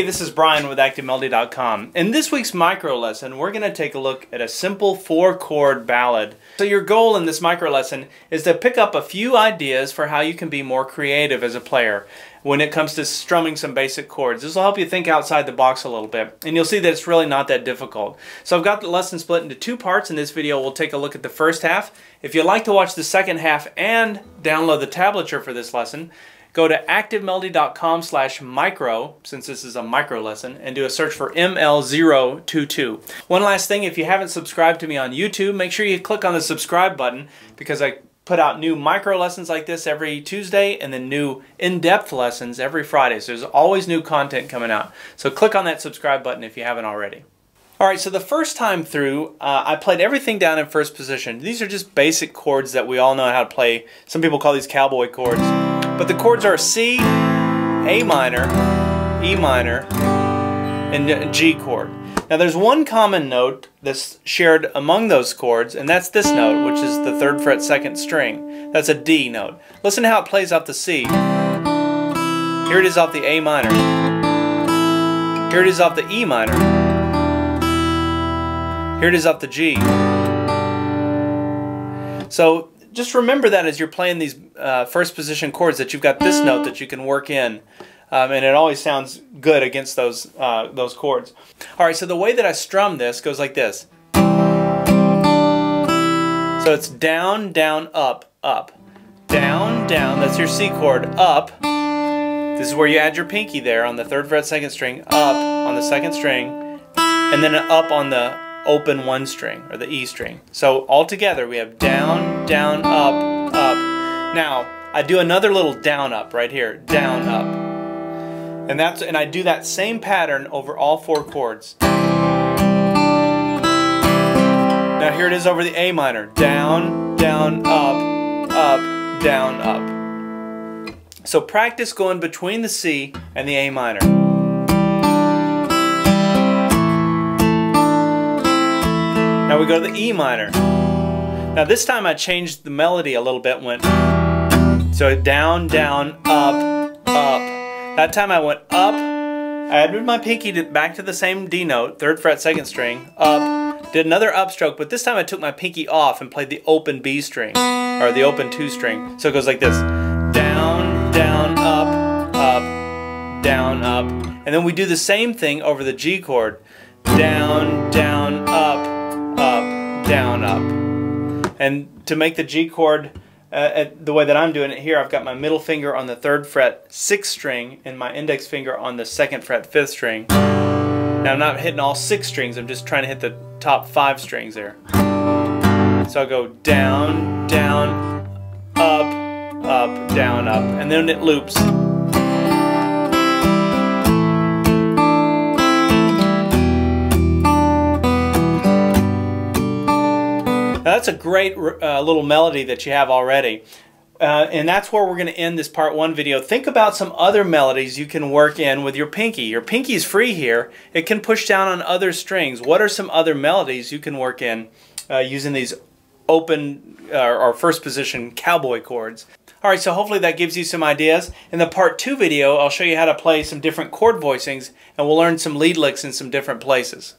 Hey, this is Brian with ActiveMelody.com. In this week's micro lesson, we're going to take a look at a simple 4-chord ballad. So your goal in this micro lesson is to pick up a few ideas for how you can be more creative as a player when it comes to strumming some basic chords. This will help you think outside the box a little bit, and you'll see that it's really not that difficult. So I've got the lesson split into 2 parts. In this video, we'll take a look at the first half. If you'd like to watch the second half and download the tablature for this lesson, go to ActiveMelody.com/micro, since this is a micro lesson, and do a search for ML022. One last thing, if you haven't subscribed to me on YouTube, make sure you click on the subscribe button, because I put out new micro lessons like this every Tuesday and then new in-depth lessons every Friday. So there's always new content coming out. So click on that subscribe button if you haven't already. Alright, so the first time through, I played everything down in first position. These are just basic chords that we all know how to play. Some people call these cowboy chords. But the chords are C, A minor, E minor, and G chord. Now there's one common note that's shared among those chords, and that's this note, which is the 3rd fret 2nd string. That's a D note. Listen to how it plays off the C. Here it is off the A minor. Here it is off the E minor. Here it is off the G. So just remember that as you're playing these first position chords, that you've got this note that you can work in, and it always sounds good against those chords. All right, so the way that I strum this goes like this. So it's down, down, up, up, down, down. That's your C chord. Up. This is where you add your pinky there on the 3rd fret 2nd string. Up on the 2nd string, and then an up on the open 1 string, or the E string. So all together we have down, down, up, up. Now I do another little down up right here, down up, and I do that same pattern over all 4 chords. Now here it is over the A minor, down, down, up, up, down, up. So practice going between the C and the A minor. Now we go to the E minor. Now this time I changed the melody a little bit, went so down, down, up, up. That time I went up, I added my pinky back to the same D note, 3rd fret 2nd string, up, did another upstroke, but this time I took my pinky off and played the open B string, or the open 2 string. So it goes like this, down, down, up, up, down, up. And then we do the same thing over the G chord, down, down, up, up, down, up. And to make the G chord the way that I'm doing it here, I've got my middle finger on the 3rd fret 6th string and my index finger on the 2nd fret 5th string. Now I'm not hitting all 6 strings, I'm just trying to hit the top 5 strings there. So I'll go down, down, up, up, down, up, and then it loops. Now that's a great little melody that you have already. And that's where we're going to end this part 1 video. Think about some other melodies you can work in with your pinky. Your pinky's free here. It can push down on other strings. What are some other melodies you can work in using these open or first position cowboy chords? Alright, so hopefully that gives you some ideas. In the part 2 video, I'll show you how to play some different chord voicings, and we'll learn some lead licks in some different places.